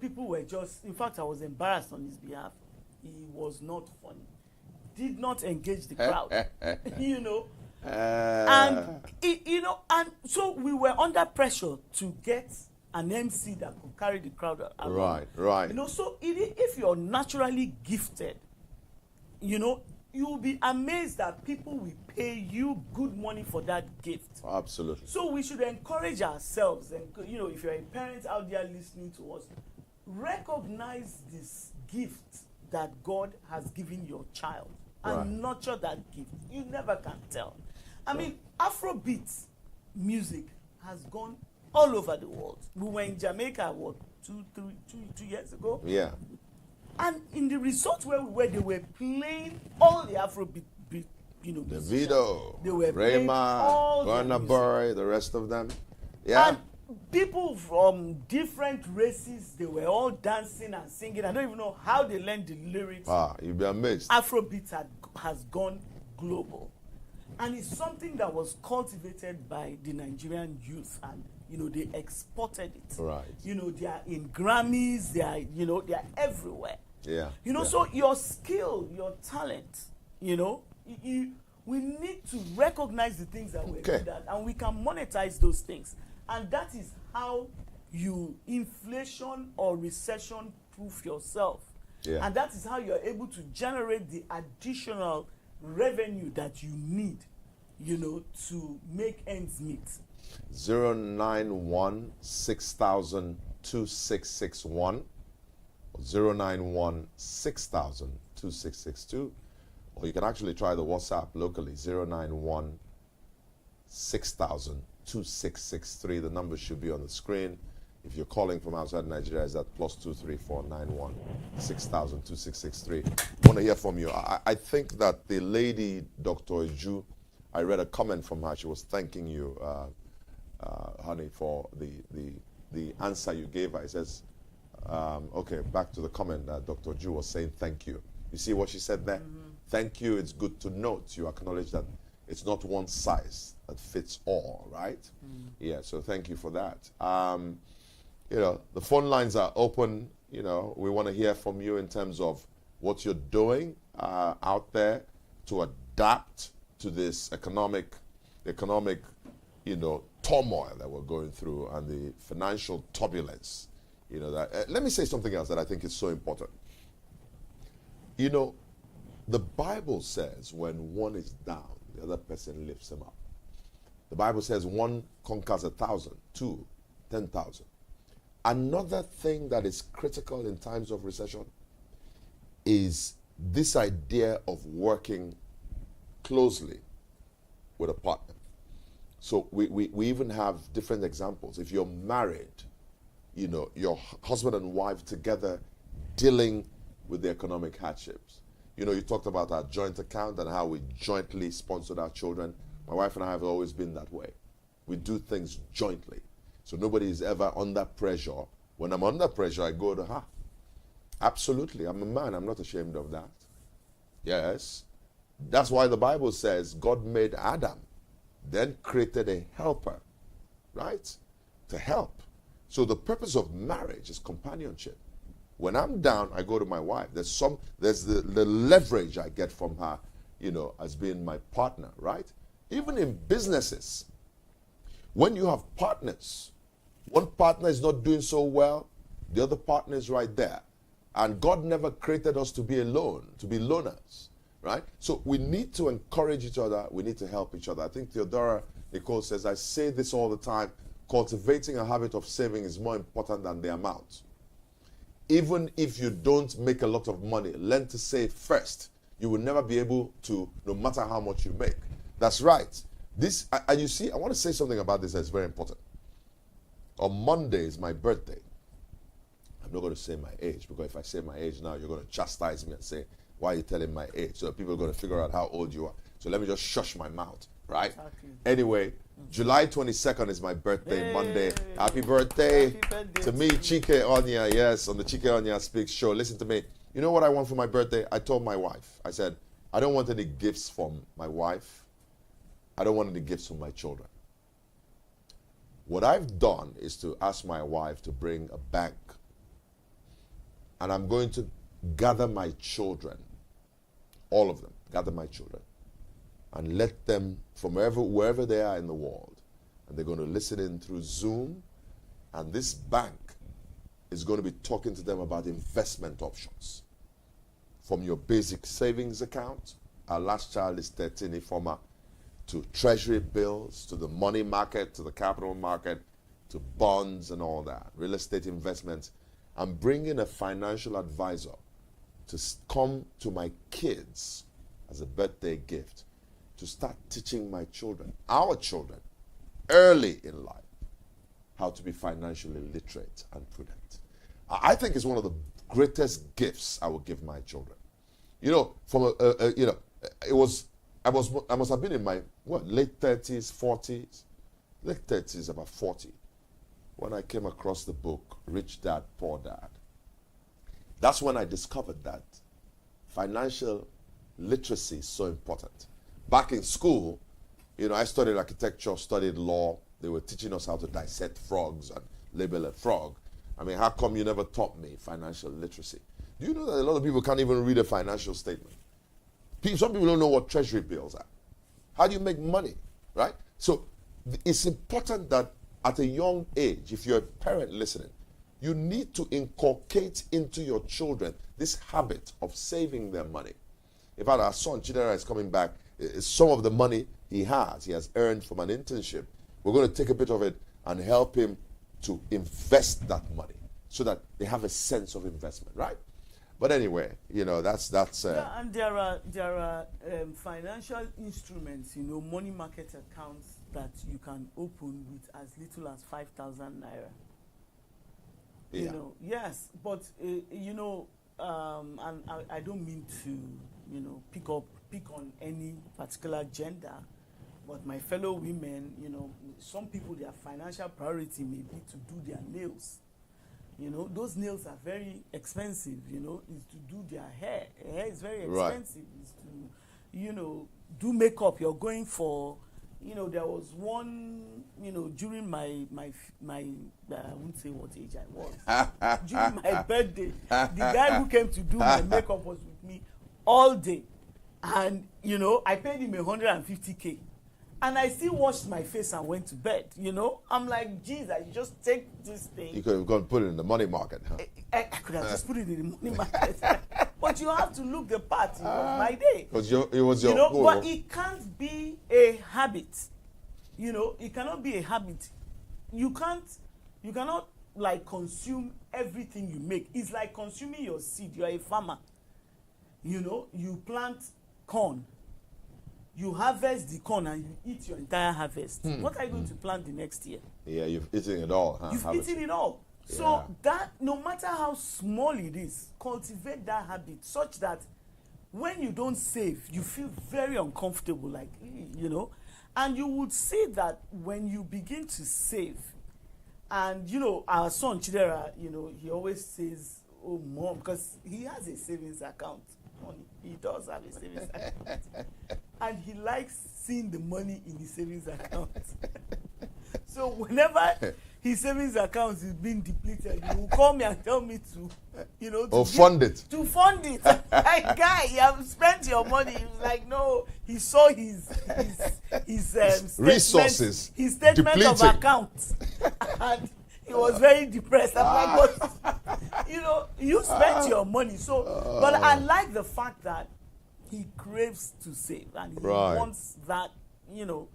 people were just, in fact, I was embarrassed on his behalf. He was not funny. Did not engage the crowd. You know. And, you know, and so we were under pressure to get an MC that could carry the crowd around. Right. You know, so if you're naturally gifted, you know, you'll be amazed that people will pay you good money for that gift. Absolutely. So we should encourage ourselves, and you know, if you're a parent out there listening to us, recognize this gift that God has given your child and nurture that gift. You never can tell. I mean, Afrobeat music has gone all over the world. We were in Jamaica, what, 2 years ago? Yeah. And in the resort where we were, they were playing all the Afrobeat, you know, Davido, they were Rayma, Burna Boy, the rest of them. Yeah. And people from different races, they were all dancing and singing. I don't even know how they learned the lyrics. You'd be amazed. Afrobeat has gone global. And it's something that was cultivated by the Nigerian youth, and you know, they exported it. Right. You know, they are in Grammys, they are everywhere. Yeah. You know, so your skill, your talent, you know, we need to recognize the things that we're good at, and we can monetize those things. And that is how you inflation or recession proof yourself. Yeah. And that is how you're able to generate the additional revenue that you need, you know, to make ends meet. 091 6000 2661, 091 6000 2662, or you can actually try the WhatsApp locally, 091 6000 2663. The number should be on the screen. If you're calling from outside Nigeria, is that +234 91 6000 2663. I want to hear from you. I think that the lady, Dr. Eju, I read a comment from her. She was thanking you, honey, for the answer you gave her. It says, okay, back to the comment that Dr. Eju was saying thank you. You see what she said there? Thank you. It's good to note. You acknowledge that it's not one size that fits all, right? Yeah, so thank you for that. You know, the phone lines are open. You know, we want to hear from you in terms of what you're doing out there to adapt to this economic, you know, turmoil that we're going through and the financial turbulence. You know, that let me say something else that I think is so important. You know, the Bible says when one is down, the other person lifts him up. The Bible says one conquers 1,000, 2, 10,000. Another thing that is critical in times of recession is this idea of working closely with a partner. So we even have different examples. If you're married, you know, your husband and wife together dealing with the economic hardships. You know, you talked about our joint account and how we jointly sponsored our children. My wife and I have always been that way. We do things jointly. So nobody is ever under pressure When I'm under pressure, I go to her. Absolutely. I'm a man. I'm not ashamed of that. Yes. That's why the Bible says God made Adam, then created a helper, right? To help. So the purpose of marriage is companionship. When I'm down, I go to my wife. There's the leverage I get from her, as being my partner, right? Even in businesses, when you have partners, one partner is not doing so well, the other partner is right there. And God never created us to be alone, to be loners, right? So we need to encourage each other. We need to help each other. I think Theodora Nicole says, I say this all the time, cultivating a habit of saving is more important than the amount. Even if you don't make a lot of money, learn to save first. You will never be able to, no matter how much you make. That's right. And you see, I want to say something about this that's very important. On Monday is my birthday. I'm not going to say my age, because if I say my age now, you're going to chastise me and say, why are you telling my age? So people are going to figure out how old you are. So let me just shush my mouth, right? Exactly. Anyway, July 22nd is my birthday, Monday. Happy birthday to me, Chike, Onyia. Yes, on the Chike Onyia Speaks show. Listen to me. You know what I want for my birthday? I told my wife, I said, I don't want any gifts from my wife. I don't want any gifts from my children. What I've done is to ask my wife to bring a bank, and I'm going to gather my children, all of them, gather my children, and let them from wherever they are in the world, and they're going to listen in through Zoom, and this bank is going to be talking to them about investment options. From your basic savings account, our last child is 13 Ifoma, to treasury bills, to the money market, to the capital market, to bonds and all that, real estate investments. I'm bringing a financial advisor to come to my kids as a birthday gift to start teaching my children, our children, early in life, how to be financially literate and prudent. I think it's one of the greatest gifts I will give my children. I must have been in my, late 30s, 40s, late 30s, about 40, when I came across the book, Rich Dad, Poor Dad. That's when I discovered that financial literacy is so important. Back in school, I studied architecture, studied law. They were teaching us how to dissect frogs and label a frog. I mean, how come you never taught me financial literacy? Do you know that a lot of people can't even read a financial statement? Some people don't know what treasury bills are. How do you make money, right? So it's important that at a young age, if you're a parent listening, you need to inculcate into your children this habit of saving their money. In fact, our son, Chidera, is coming back. Some of the money he has earned from an internship. We're going to take a bit of it and help him to invest that money so that they have a sense of investment, right? But anyway, that's. Yeah, and there are financial instruments, money market accounts that you can open with as little as 5,000 naira. Yeah. Yes, but and I don't mean to, pick on any particular gender, but my fellow women, some people, their financial priority may be to do their nails. Those nails are very expensive, is to do their hair. Hair is very expensive. Right. Is to, do makeup. You're going for, there was one, during my I won't say what age I was. During my birthday, the guy who came to do my makeup was with me all day. And, I paid him 150K. And I still washed my face and went to bed, I'm like, geez, I just take this thing. You could have gone and put it in the money market, huh? I could have just put it in the money market. But you have to look the part, my day. Because it was your goal. But it can't be a habit. It cannot be a habit. You cannot consume everything you make. It's like consuming your seed. You're a farmer. You plant corn. You harvest the corn and you eat your entire harvest. What are you going to plant the next year? Yeah, you've eaten it all, huh? You've eaten it all. Yeah. So that, no matter how small it is, cultivate that habit such that when you don't save, you feel very uncomfortable, and you would see that when you begin to save, And, you know, our son, Chidera, you know, he always says, oh, Mom, because he has a savings account. He does have a savings account. And he likes seeing the money in his savings account. So whenever his savings account is being depleted, he will call me and tell me to, you know, to fund it. To fund it. Like, guy, you have spent your money. He was like, no, he saw his resources, his statement depleting. of accounts, and he was very depressed. I'm like, what? You know, you spent your money. So, but I like the fact that he craves to save and he wants that. You know,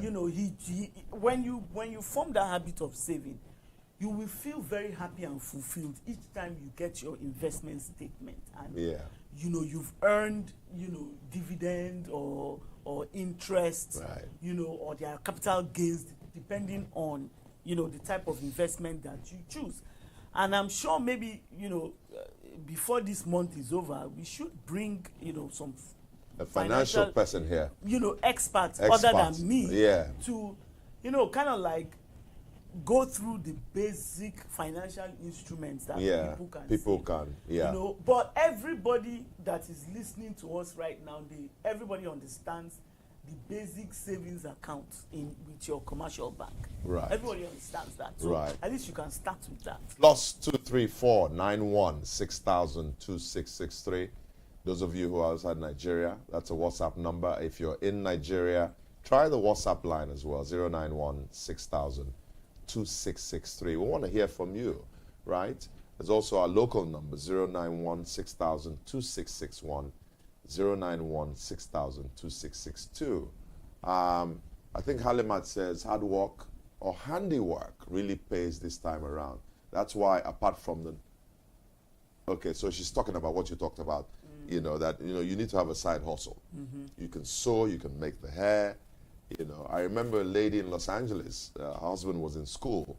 you know, he when you form that habit of saving, you will feel very happy and fulfilled each time you get your investment statement, and you know you've earned, you know, dividend or interest, you know, or their capital gains depending on, you know, the type of investment that you choose. And I'm sure maybe, you know, before this month is over, we should bring, you know, some a financial person here, you know, experts other than me, to, you know, kind of like go through the basic financial instruments that people can you know. But everybody that is listening to us right now, everybody understands the basic savings account with your commercial bank. Right. Everybody understands that. So at least you can start with that. +234 91 6000 2663. Those of you who are outside Nigeria, that's a WhatsApp number. If you're in Nigeria, try the WhatsApp line as well, 091 6000 2663. We want to hear from you, right? There's also our local number, 091 6000 2661, 091 6000 2662. I think Halimat says hard work or handiwork really pays this time around. That's why, apart from the... Okay, so she's talking about what you talked about. You know, that, you know, you need to have a side hustle. You can sew, you can make the hair. You know, I remember a lady in Los Angeles, her husband was in school,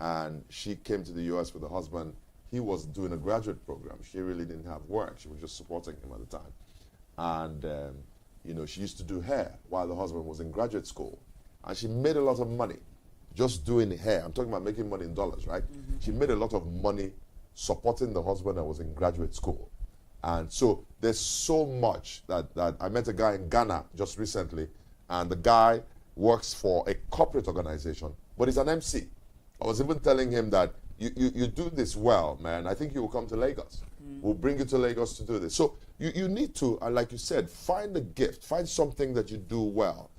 and she came to the U.S. with her husband. He was doing a graduate program. She really didn't have work. She was just supporting him at the time. And, you know, she used to do hair while the husband was in graduate school. And she made a lot of money just doing hair. I'm talking about making money in dollars, right? She made a lot of money supporting the husband that was in graduate school. And so there's so much that I met a guy in Ghana just recently, and the guy works for a corporate organization, but he's an MC. I was even telling him that you do this well, man. I think you will come to Lagos. We'll bring you to Lagos to do this. So you need to, like you said, find a gift, find something that you do well,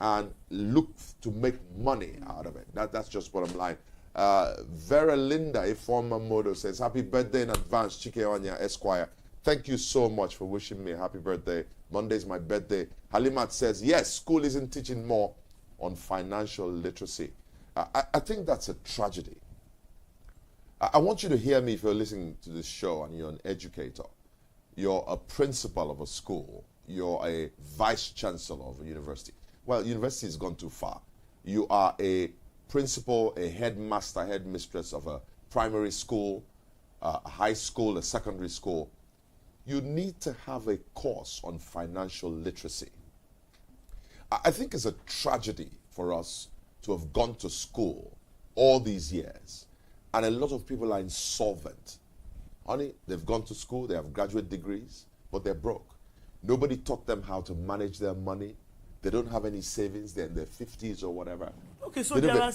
and look to make money out of it. That's just bottom line. Vera Linda, a former model, says, happy birthday in advance, Chike Onyia Esquire. Thank you so much for wishing me a happy birthday. Monday's my birthday. Halimat says, yes, school isn't teaching more on financial literacy. I think that's a tragedy. I want you to hear me if you're listening to this show and you're an educator. You're a principal of a school. You're a vice chancellor of a university. Well, university has gone too far. You are a principal, a headmaster, headmistress of a primary school, a high school, a secondary school. You need to have a course on financial literacy. I think it's a tragedy for us to have gone to school all these years, and a lot of people are insolvent. Honey, they've gone to school, they have graduate degrees, but they're broke. Nobody taught them how to manage their money. They don't have any savings, they're in their 50s or whatever. Okay, so there are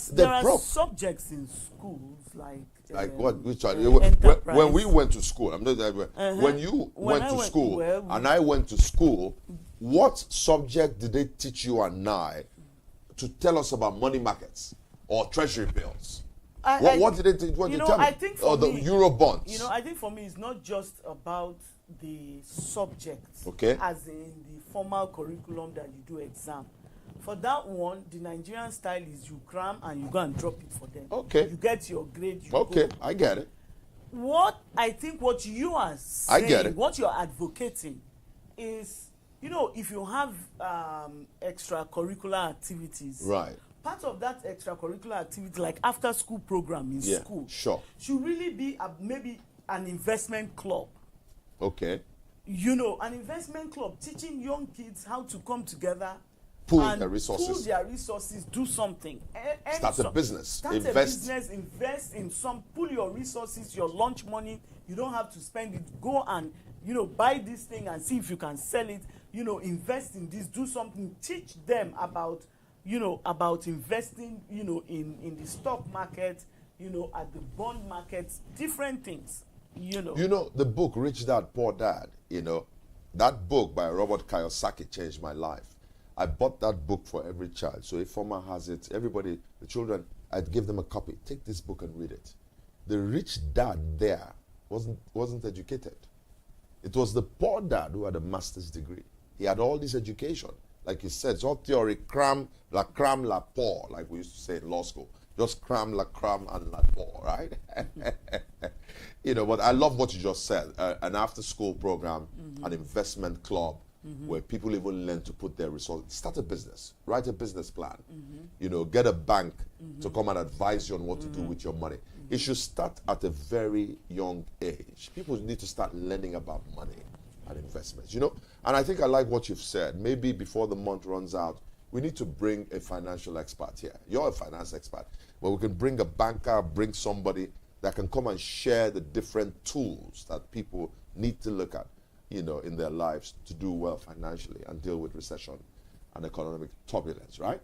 subjects in schools like what? Which are when we went to school? I'm not when you went to school and I went to school. What subject did they teach you and I to tell us about money markets or treasury bills? What did they teach? What did you tell me? I think for the Euro bonds. You know, I think for me, it's not just about the subjects, as in the formal curriculum that you do exam. For that one, the Nigerian style is you cram and you go and drop it for them. Okay. You get your grade. You go. I get it. What I think what you are saying, I get it. What you're advocating is, you know, if you have extracurricular activities, right? Part of that extracurricular activity, like after school program in school, should really be maybe an investment club. Okay. You know, an investment club teaching young kids how to come together pool their resources. Pool their resources, do something. Start a business. Start a business, invest in some, pull your resources, your lunch money. You don't have to spend it. Go and, buy this thing and see if you can sell it. Invest in this, do something. Teach them about, about investing, in the stock market, at the bond markets, different things, the book, Rich Dad, Poor Dad, that book by Robert Kiyosaki changed my life. I bought that book for every child. So if Former has it, everybody, the children, I'd give them a copy. Take this book and read it. The rich dad there wasn't educated. It was the poor dad who had a master's degree. He had all this education. Like you said, it's all theory, cram, la poor, like we used to say in law school. Just cram, la and la poor, right? But I love what you just said. An after-school program, an investment club, where people even learn to put their resources. Start a business. Write a business plan. Get a bank to come and advise you on what to do with your money. It should start at a very young age. People need to start learning about money and investments, And I think I like what you've said. Maybe before the month runs out, we need to bring a financial expert here. You're a finance expert. But we can bring a banker, bring somebody that can come and share the different tools that people need to look at, in their lives to do well financially and deal with recession and economic turbulence, right?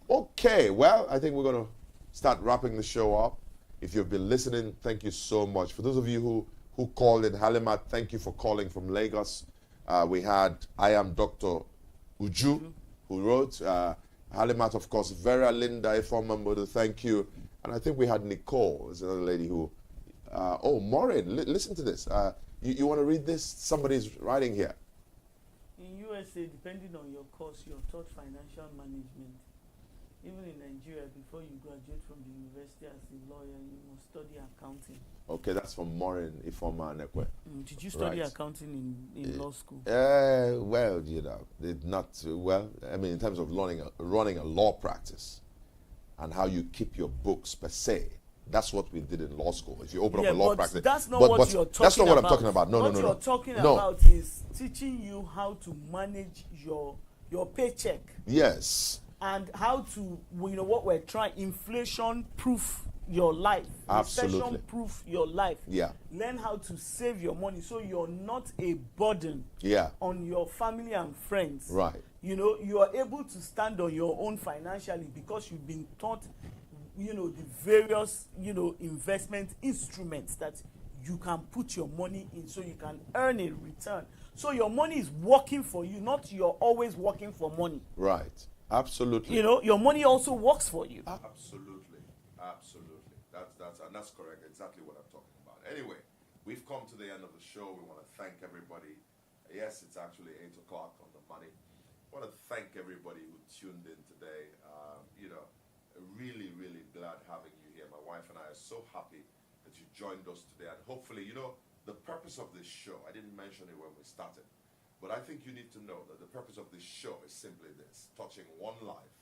Okay, well, I think we're going to start wrapping the show up. If you've been listening, thank you so much. For those of you who called in, Halimat, thank you for calling from Lagos. We had I Am Dr. Uju, who wrote. Halimat, of course, Vera, Linda, a former model, thank you. And I think we had Nicole, is another lady who, Maureen, listen to this. You want to read this? Somebody's writing here. In USA, depending on your course, you're taught financial management. Even in Nigeria, before you graduate from the university as a lawyer, you must study accounting. Okay, that's from Maureen Ifoma Nekwe. Did you study accounting in law school? Well, not well. I mean, in terms of running a law practice and how you keep your books per se. That's what we did in law school. If you open up a law practice, that's not what you're talking about. That's not what I'm talking about. No. What you're talking about is teaching you how to manage your paycheck. Yes. And how to, what we're trying, inflation-proof your life. Absolutely. Recession-proof your life. Yeah. Learn how to save your money so you're not a burden on your family and friends. Right. You are able to stand on your own financially because you've been taught, the various, investment instruments that you can put your money in so you can earn a return. So your money is working for you, not you're always working for money. Right. Absolutely. Your money also works for you. Absolutely. That's correct. Exactly what I'm talking about. Anyway, we've come to the end of the show. We want to thank everybody. Yes, it's actually 8 o'clock on the money. I want to thank everybody who tuned in today. Really, really glad having you here. My wife and I are so happy that you joined us today. And hopefully, the purpose of this show, I didn't mention it when we started, but I think you need to know that the purpose of this show is simply this: touching one life,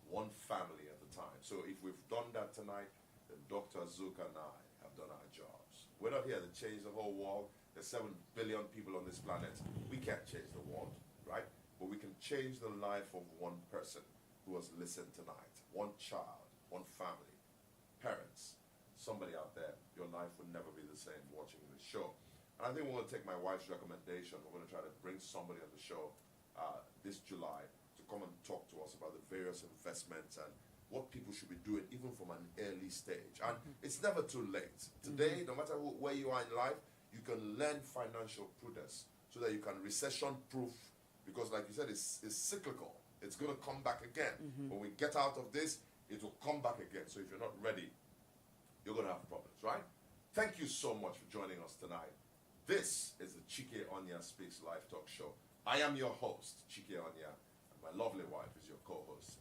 one family at a time. So if we've done that tonight, then Dr. Azuka and I have done our jobs. We're not here to change the whole world. There's 7 billion people on this planet. We can't change the world, right? But we can change the life of one person who has listened tonight. One child, one family, parents, somebody out there. Your life will never be the same watching this show. And I think we're going to take my wife's recommendation. We're going to try to bring somebody on the show this July to come and talk to us about the various investments and what people should be doing even from an early stage. And it's never too late. Today, no matter where you are in life, you can learn financial prudence so that you can recession-proof, because like you said, it's cyclical. It's going to come back again. When we get out of this, it will come back again. So if you're not ready, you're going to have problems, right? Thank you so much for joining us tonight. This is the Chike Onyia Speaks Live Talk Show. I am your host, Chike Onyia, and my lovely wife is your co-host,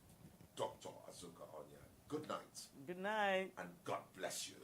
Dr. Azuka Onyia. Good night. Good night. And God bless you.